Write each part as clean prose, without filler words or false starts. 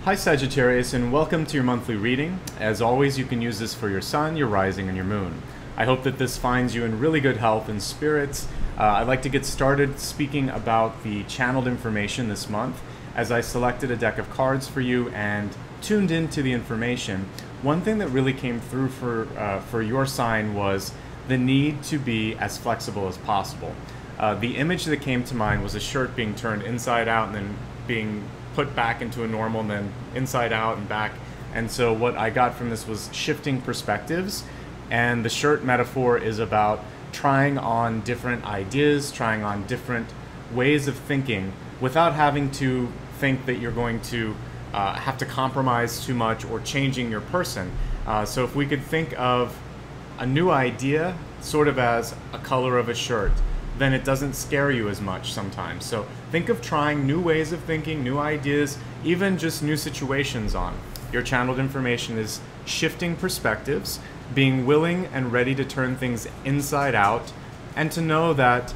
Hi Sagittarius, and welcome to your monthly reading. As always, you can use this for your sun, your rising, and your moon. I hope that this finds you in really good health and spirits. I'd like to get started speaking about the channeled information this month. As I selected a deck of cards for you and tuned into the information, one thing that really came through for your sign was the need to be as flexible as possible. The image that came to mind was a shirt being turned inside out and then being put back into a normal and then inside out and back. And so what I got from this was shifting perspectives, and the shirt metaphor is about trying on different ideas, trying on different ways of thinking without having to think that you're going to have to compromise too much or changing your person. So if we could think of a new idea sort of as a color of a shirt, then it doesn't scare you as much sometimes. So think of trying new ways of thinking, new ideas, even just new situations on. Your channeled information is shifting perspectives, being willing and ready to turn things inside out, and to know that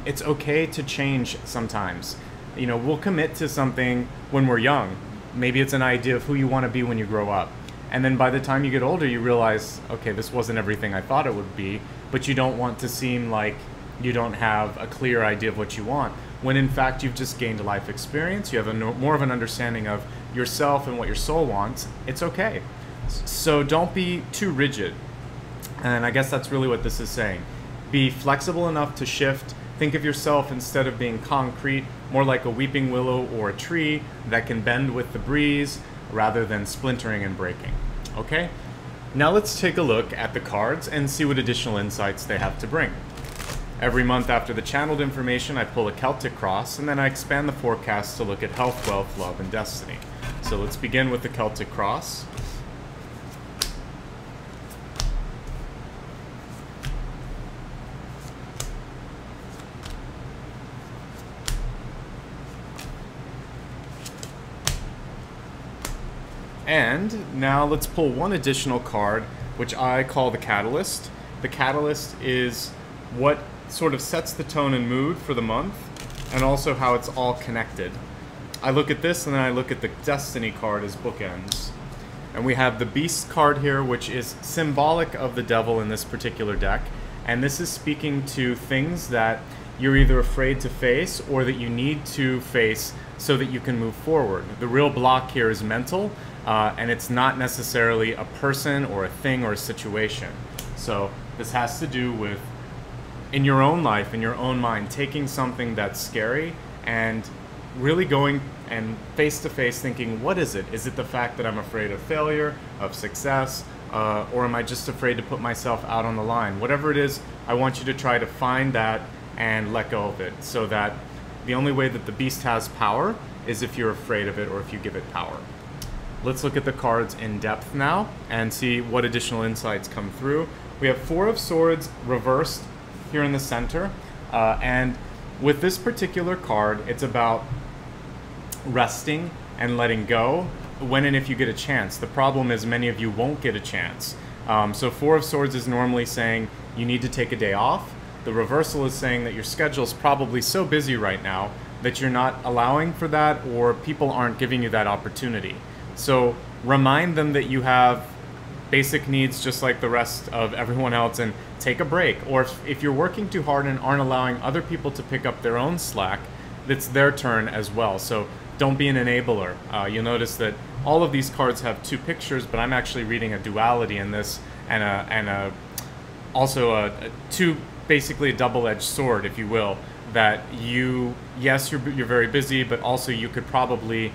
it's okay to change sometimes. You know, we'll commit to something when we're young. Maybe it's an idea of who you want to be when you grow up. And then by the time you get older, you realize, okay, this wasn't everything I thought it would be, but you don't want to seem like you don't have a clear idea of what you want, when in fact you've just gained a life experience, you have more of an understanding of yourself and what your soul wants. It's okay. So don't be too rigid. And I guess that's really what this is saying. Be flexible enough to shift. Think of yourself, instead of being concrete, more like a weeping willow or a tree that can bend with the breeze rather than splintering and breaking. Okay? Now let's take a look at the cards and see what additional insights they have to bring. Every month after the channeled information, I pull a Celtic Cross, and then I expand the forecast to look at health, wealth, love, and destiny. So let's begin with the Celtic Cross. And now let's pull one additional card, which I call the Catalyst. The Catalyst is what sort of sets the tone and mood for the month, and also how it's all connected. I look at this and then I look at the Destiny card as bookends. And we have the Beast card here, which is symbolic of the devil in this particular deck. And this is speaking to things that you're either afraid to face or that you need to face so that you can move forward. The real block here is mental, and it's not necessarily a person or a thing or a situation. So this has to do with, in your own life, in your own mind, taking something that's scary and really going and face to face thinking, what is it? Is it the fact that I'm afraid of failure, of success, or am I just afraid to put myself out on the line? Whatever it is, I want you to try to find that and let go of it, so that the only way that the beast has power is if you're afraid of it or if you give it power. Let's look at the cards in depth now and see what additional insights come through. We have Four of Swords reversed here in the center, and with this particular card, it's about resting and letting go when and if you get a chance. The problem is many of you won't get a chance. So Four of Swords is normally saying you need to take a day off. The reversal is saying that your schedule is probably so busy right now that you're not allowing for that, or people aren't giving you that opportunity. So remind them that you have basic needs just like the rest of everyone else, and take a break. Or if you're working too hard and aren't allowing other people to pick up their own slack, it's their turn as well. So don't be an enabler. You'll notice that all of these cards have two pictures, but I'm actually reading a duality in this, and basically a double-edged sword, if you will, that yes, you're very busy, but also you could probably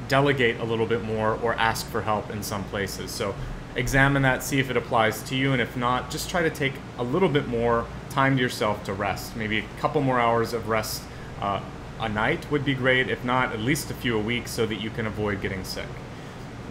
delegate a little bit more or ask for help in some places. So examine that, see if it applies to you, and if not, just try to take a little bit more time to yourself to rest. Maybe a couple more hours of rest a night would be great, if not at least a few a week, so that you can avoid getting sick.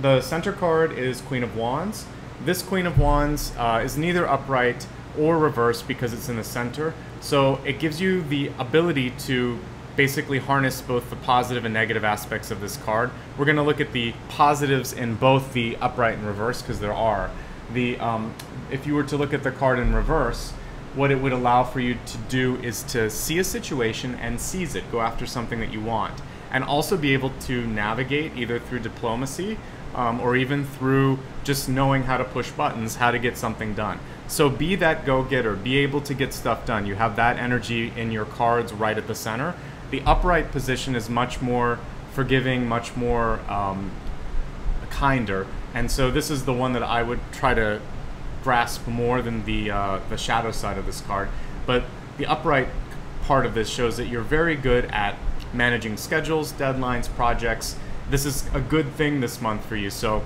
The center card is Queen of Wands. This Queen of Wands is neither upright or reversed because it's in the center, so it gives you the ability to basically harness both the positive and negative aspects of this card. We're going to look at the positives in both the upright and reverse, because there are. If you were to look at the card in reverse, what it would allow for you to do is to see a situation and seize it, go after something that you want. and also be able to navigate either through diplomacy or even through just knowing how to push buttons, how to get something done. So be that go-getter, be able to get stuff done. You have that energy in your cards right at the center. The upright position is much more forgiving, much more kinder, and so this is the one that I would try to grasp more than the shadow side of this card. But the upright part of this shows that you're very good at managing schedules, deadlines, projects. This is a good thing this month for you. So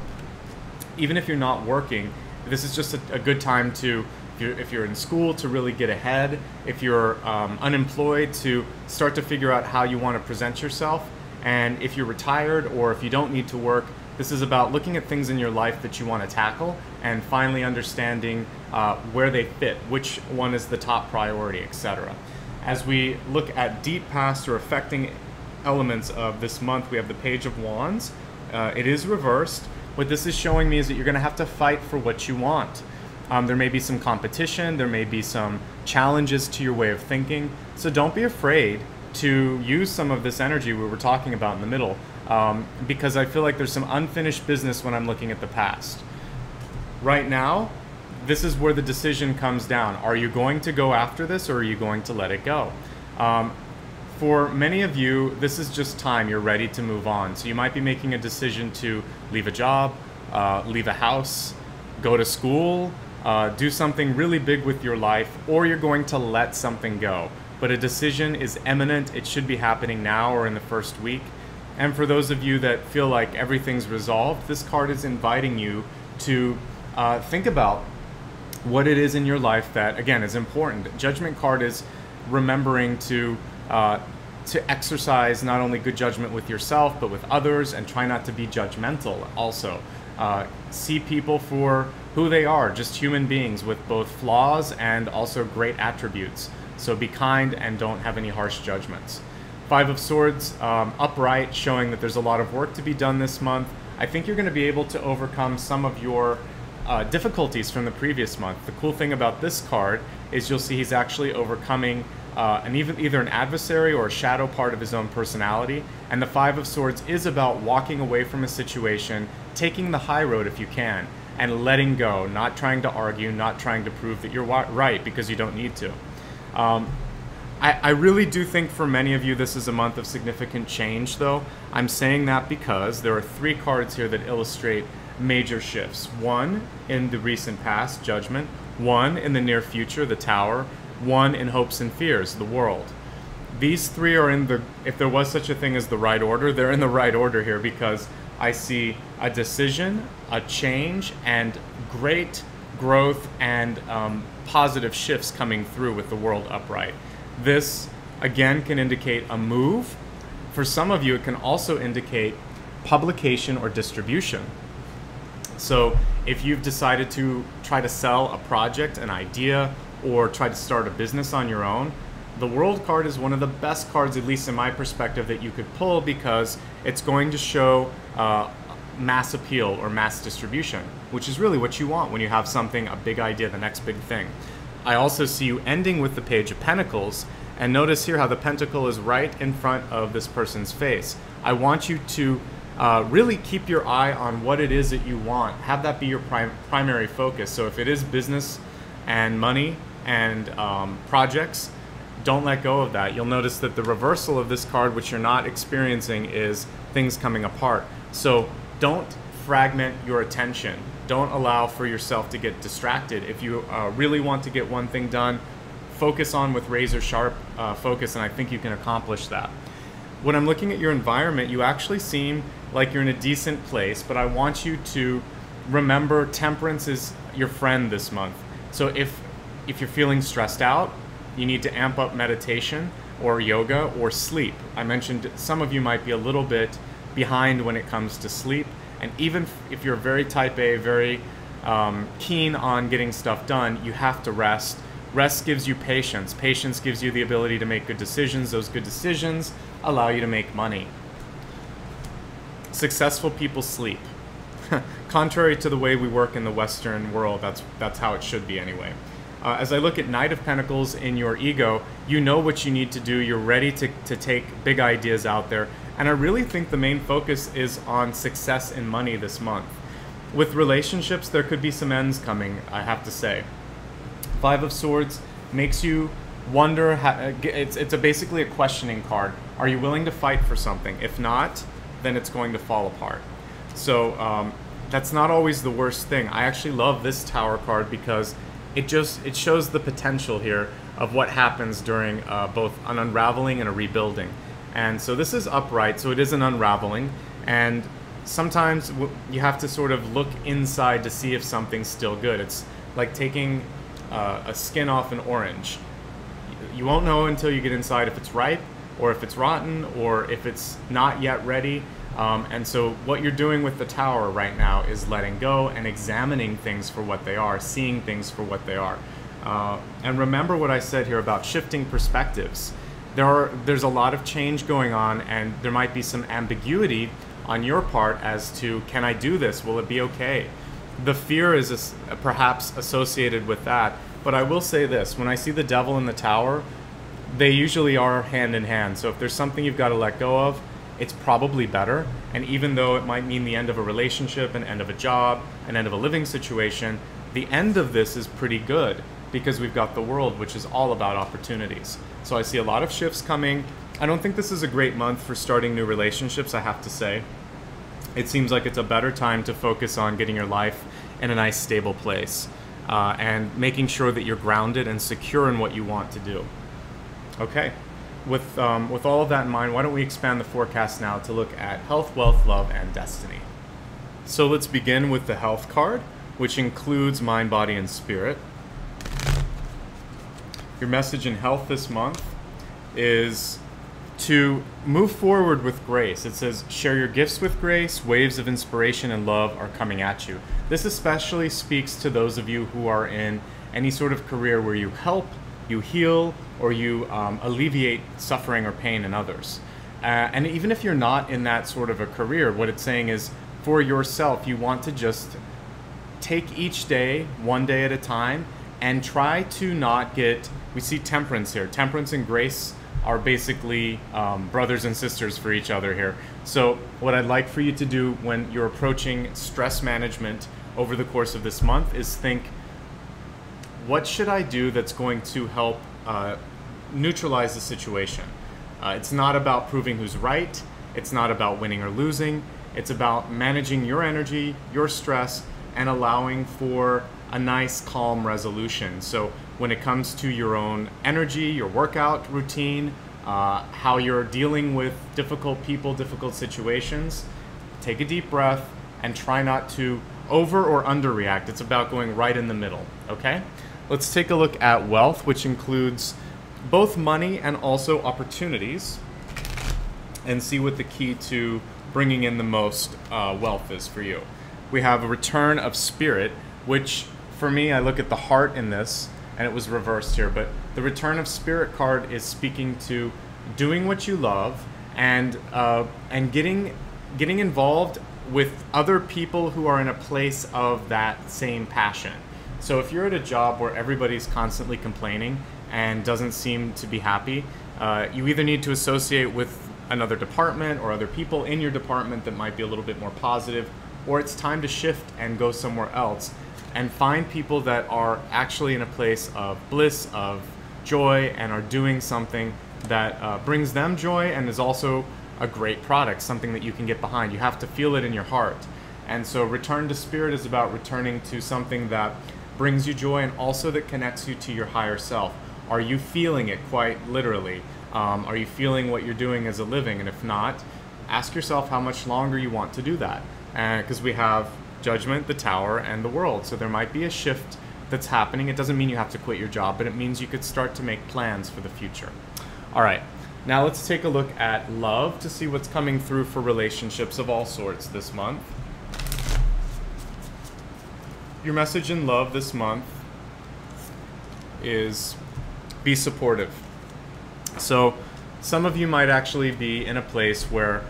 even if you're not working, this is just a good time to, if you're in school, to really get ahead. If you're unemployed, to start to figure out how you want to present yourself. And if you're retired or if you don't need to work, this is about looking at things in your life that you want to tackle and finally understanding where they fit, which one is the top priority, etc. As we look at deep past or affecting elements of this month, we have the Page of Wands. It is reversed. What this is showing me is that you're going to have to fight for what you want. There may be some competition, there may be some challenges to your way of thinking, so don't be afraid to use some of this energy we were talking about in the middle, because I feel like there's some unfinished business when I'm looking at the past. Right now, this is where the decision comes down. Are you going to go after this, or are you going to let it go? For many of you, this is just time. You're ready to move on. So you might be making a decision to leave a job, leave a house, go to school, do something really big with your life, or you're going to let something go. But a decision is imminent. It should be happening now or in the first week. And for those of you that feel like everything's resolved, this card is inviting you to think about what it is in your life that, again, is important. Judgment card is remembering to exercise not only good judgment with yourself, but with others, and try not to be judgmental also. See people for who they are, just human beings with both flaws and also great attributes. So be kind and don't have any harsh judgments. Five of Swords, upright, showing that there's a lot of work to be done this month. I think you're going to be able to overcome some of your difficulties from the previous month. The cool thing about this card is you'll see he's actually overcoming either an adversary or a shadow part of his own personality. And the Five of Swords is about walking away from a situation, taking the high road if you can, and letting go, not trying to argue, not trying to prove that you're right, because you don't need to. I really do think for many of you this is a month of significant change, though. I'm saying that because there are three cards here that illustrate major shifts. One in the recent past, Judgment. One in the near future, the Tower. One in Hopes and Fears, the World. These three are in the, if there was such a thing as the right order, they're in the right order here, because I see a decision, a change, and great growth and positive shifts coming through with the World upright. This, again, can indicate a move. For some of you, it can also indicate publication or distribution. So if you've decided to try to sell a project, an idea, or try to start a business on your own, the World card is one of the best cards, at least in my perspective, that you could pull, because it's going to show mass appeal or mass distribution, which is really what you want when you have something, a big idea, the next big thing. I also see you ending with the Page of Pentacles, and notice here how the pentacle is right in front of this person's face. I want you to really keep your eye on what it is that you want. Have that be your primary focus. So if it is business and money and projects, don't let go of that. You'll notice that the reversal of this card, which you're not experiencing, is things coming apart. So don't fragment your attention. Don't allow for yourself to get distracted. If you really want to get one thing done, focus on with razor sharp focus, and I think you can accomplish that. When I'm looking at your environment, you actually seem like you're in a decent place, but I want you to remember temperance is your friend this month. So if you're feeling stressed out, you need to amp up meditation or yoga or sleep. I mentioned some of you might be a little bit behind when it comes to sleep. And even if you're very type A, very keen on getting stuff done, you have to rest. Rest gives you patience. Patience gives you the ability to make good decisions. Those good decisions allow you to make money. Successful people sleep. Contrary to the way we work in the Western world, that's how it should be anyway. As I look at Knight of Pentacles in your ego, you know what you need to do. You're ready to take big ideas out there. And I really think the main focus is on success in money this month. With relationships, there could be some ends coming, I have to say. Five of Swords makes you wonder, it's basically a questioning card. Are you willing to fight for something? If not, then it's going to fall apart. So that's not always the worst thing. I actually love this Tower card because it shows the potential here of what happens during both an unraveling and a rebuilding. And so this is upright, so it is an unraveling, and sometimes you have to sort of look inside to see if something's still good. It's like taking a skin off an orange. You won't know until you get inside if it's ripe, or if it's rotten, or if it's not yet ready. And so what you're doing with the Tower right now is letting go and examining things for what they are, seeing things for what they are. And remember what I said here about shifting perspectives. There's a lot of change going on, and there might be some ambiguity on your part as to, can I do this? Will it be okay? The fear is perhaps associated with that. But I will say this, when I see the Devil in the Tower, they usually are hand in hand. So if there's something you've got to let go of, it's probably better. And even though it might mean the end of a relationship, an end of a job, an end of a living situation, the end of this is pretty good because we've got the World, which is all about opportunities. So I see a lot of shifts coming. I don't think this is a great month for starting new relationships, I have to say. It seems like it's a better time to focus on getting your life in a nice, stable place and making sure that you're grounded and secure in what you want to do. Okay, with all of that in mind, why don't we expand the forecast now to look at health, wealth, love, and destiny. So let's begin with the health card, which includes mind, body, and spirit. Your message in health this month is to move forward with grace. It says, share your gifts with grace, waves of inspiration and love are coming at you. This especially speaks to those of you who are in any sort of career where you help, you heal, or you alleviate suffering or pain in others. And even if you're not in that sort of a career, what it's saying is, for yourself, you want to just take each day, one day at a time, and try to not get, we see temperance here. Temperance and grace are basically brothers and sisters for each other here. So what I'd like for you to do when you're approaching stress management over the course of this month is think, what should I do that's going to help neutralize the situation? It's not about proving who's right. It's not about winning or losing. It's about managing your energy, your stress, and allowing for a nice, calm resolution. So when it comes to your own energy, your workout routine, how you're dealing with difficult people, difficult situations, take a deep breath and try not to over or underreact. It's about going right in the middle, okay? Let's take a look at wealth, which includes both money and also opportunities, and see what the key to bringing in the most wealth is for you. We have a return of spirit, which for me, I look at the heart in this, and it was reversed here, but the return of spirit card is speaking to doing what you love and getting involved with other people who are in a place of that same passion. So if you're at a job where everybody's constantly complaining and doesn't seem to be happy, you either need to associate with another department or other people in your department that might be a little bit more positive, or it's time to shift and go somewhere else and find people that are actually in a place of bliss, of joy, and are doing something that brings them joy and is also a great product, something that you can get behind. You have to feel it in your heart. And so return to spirit is about returning to something that brings you joy and also that connects you to your higher self. Are you feeling it quite literally? Are you feeling what you're doing as a living? And if not, ask yourself how much longer you want to do that. Because we have Judgment, the Tower, and the World. So there might be a shift that's happening. It doesn't mean you have to quit your job, but it means you could start to make plans for the future. All right, now let's take a look at love to see what's coming through for relationships of all sorts this month. Your message in love this month is be supportive. So some of you might actually be in a place where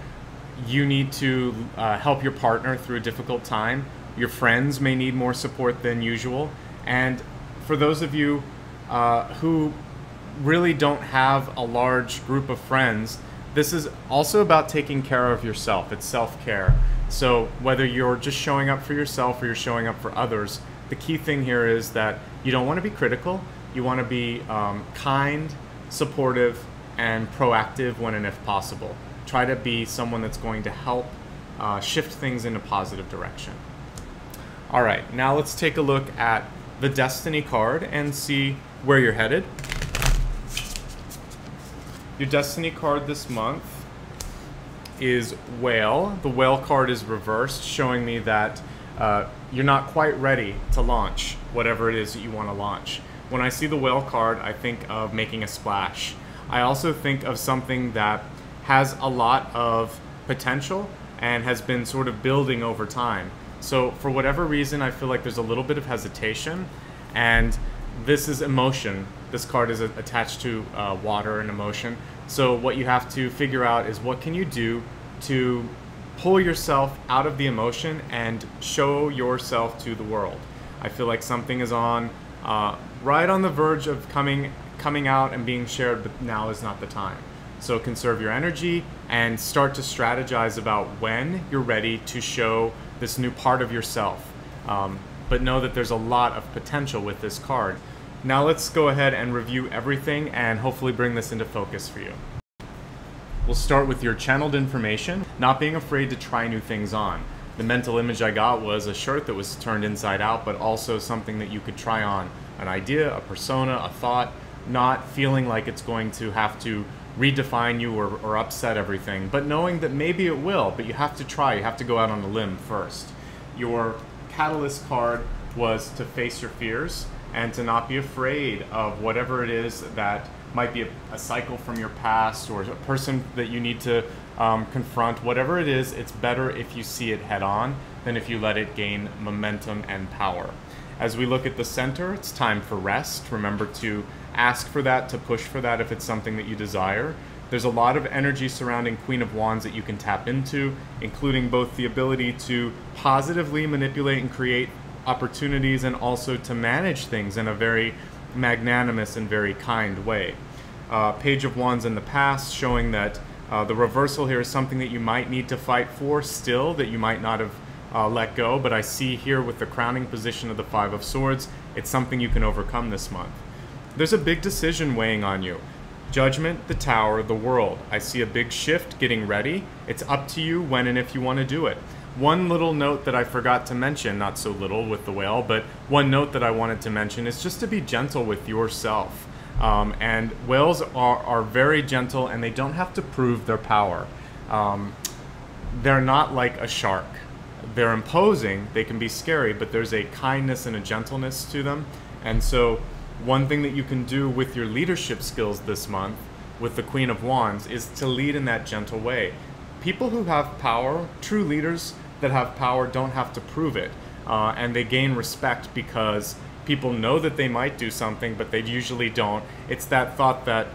you need to help your partner through a difficult time. Your friends may need more support than usual. And for those of you who really don't have a large group of friends, This is also about taking care of yourself. It's self-care. So whether you're just showing up for yourself or you're showing up for others, the key thing here is that you don't want to be critical. You want to be kind, supportive, and proactive when and if possible. Try to be someone that's going to help shift things in a positive direction. All right, now let's take a look at the Destiny card and see where you're headed. Your Destiny card this month is Whale. The Whale card is reversed, showing me that you're not quite ready to launch whatever it is that you want to launch. When I see the Whale card, I think of making a splash. I also think of something that has a lot of potential and has been sort of building over time. So for whatever reason, I feel like there's a little bit of hesitation, and this is emotion. This card is attached to water and emotion. So what you have to figure out is what can you do to pull yourself out of the emotion and show yourself to the world. I feel like something is on right on the verge of coming out and being shared, but now is not the time. So conserve your energy and start to strategize about when you're ready to show this new part of yourself. But know that there's a lot of potential with this card. Now let's go ahead and review everything and hopefully bring this into focus for you. We'll start with your channeled information, not being afraid to try new things on. The mental image I got was a shirt that was turned inside out, but also something that you could try on. An idea, a persona, a thought, not feeling like it's going to have to redefine you or upset everything, but knowing that maybe it will, but you have to try, you have to go out on a limb first. Your Catalyst card was to face your fears and to not be afraid of whatever it is that might be a cycle from your past or a person that you need to confront. Whatever it is, it's better if you see it head on than if you let it gain momentum and power. As we look at the center, it's time for rest. Remember to ask for that, to push for that if it's something that you desire. There's a lot of energy surrounding Queen of Wands that you can tap into, including both the ability to positively manipulate and create opportunities and also to manage things in a very magnanimous and very kind way. Page of Wands in the past, showing that the reversal here is something that you might need to fight for still, that you might not have let go, but I see here with the crowning position of the Five of Swords, it's something you can overcome this month. There's a big decision weighing on you. Judgment, the Tower, the World. I see a big shift getting ready. It's up to you when and if you want to do it. One little note that I forgot to mention, not so little with the Whale, but one note that I wanted to mention is just to be gentle with yourself. And whales are very gentle and they don't have to prove their power. They're not like a shark. They're imposing, they can be scary, but there's a kindness and a gentleness to them. And so one thing that you can do with your leadership skills this month with the Queen of Wands is to lead in that gentle way. People who have power, true leaders that have power, don't have to prove it. And they gain respect because people know that they might do something, but they usually don't. It's that thought that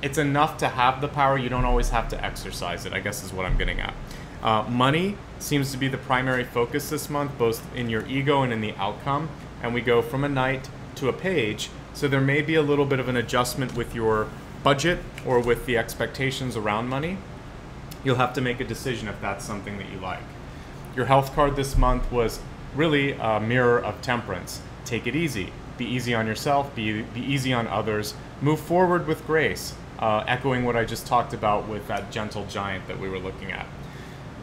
it's enough to have the power, you don't always have to exercise it, I guess is what I'm getting at. Money seems to be the primary focus this month, both in your ego and in the outcome. And we go from a knight to a page, so there may be a little bit of an adjustment with your budget or with the expectations around money. You'll have to make a decision if that's something that you like. Your health card this month was really a mirror of temperance. Take it easy. Be easy on yourself, be easy on others. Move forward with grace, echoing what I just talked about with that gentle giant that we were looking at.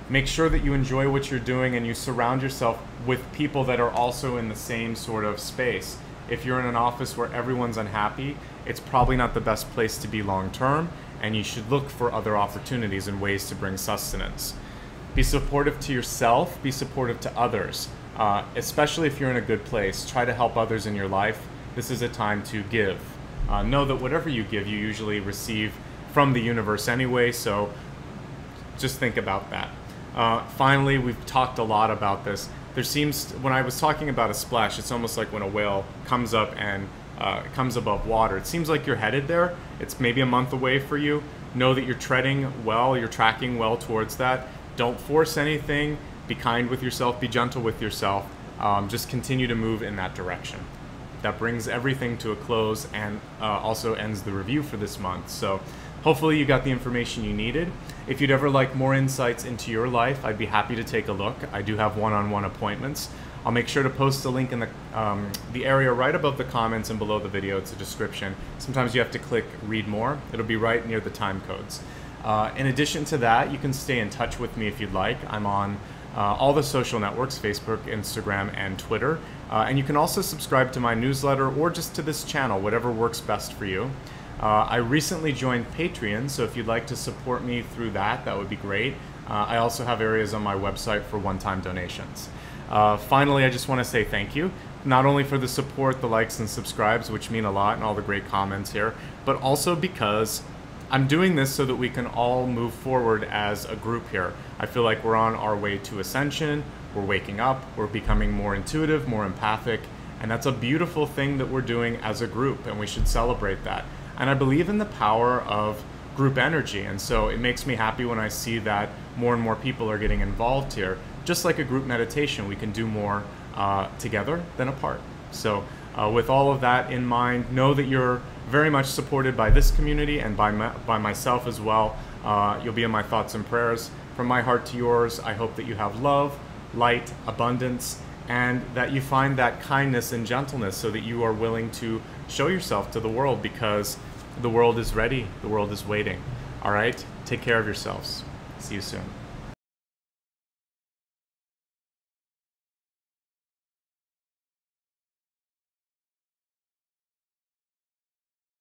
Make sure that you enjoy what you're doing and you surround yourself with people that are also in the same sort of space. If you're in an office where everyone's unhappy, it's probably not the best place to be long term, and you should look for other opportunities and ways to bring sustenance. Be supportive to yourself, be supportive to others, especially if you're in a good place. Try to help others in your life. This is a time to give. Know that whatever you give, you usually receive from the universe anyway, so just think about that. Finally, we've talked a lot about this. There seems, when I was talking about a splash, it's almost like when a whale comes up and comes above water. It seems like you're headed there. It's maybe a month away for you. Know that you're treading well, you're tracking well towards that. Don't force anything. Be kind with yourself, be gentle with yourself. Just continue to move in that direction. that brings everything to a close and also ends the review for this month. So hopefully you got the information you needed. If you'd ever like more insights into your life, I'd be happy to take a look. I do have one-on-one appointments. I'll make sure to post a link in the area right above the comments and below the video. It's a description. Sometimes you have to click read more. It'll be right near the time codes. In addition to that, you can stay in touch with me if you'd like. I'm on all the social networks, Facebook, Instagram, and Twitter. And you can also subscribe to my newsletter or just to this channel, whatever works best for you. I recently joined Patreon, so if you'd like to support me through that, that would be great. I also have areas on my website for one-time donations. Finally, I just want to say thank you, not only for the support, the likes and subscribes, which mean a lot, and all the great comments here, but also because I'm doing this so that we can all move forward as a group here. I feel like we're on our way to ascension, we're waking up, we're becoming more intuitive, more empathic, and that's a beautiful thing that we're doing as a group, and we should celebrate that. And I believe in the power of group energy, and so it makes me happy when I see that more and more people are getting involved here. Just like a group meditation, we can do more together than apart. So with all of that in mind, know that you're very much supported by this community and by myself as well. You'll be in my thoughts and prayers. From my heart to yours, I hope that you have love, light, abundance, and that you find that kindness and gentleness so that you are willing to show yourself to the world, because the world is ready, the world is waiting. All right, take care of yourselves. See you soon.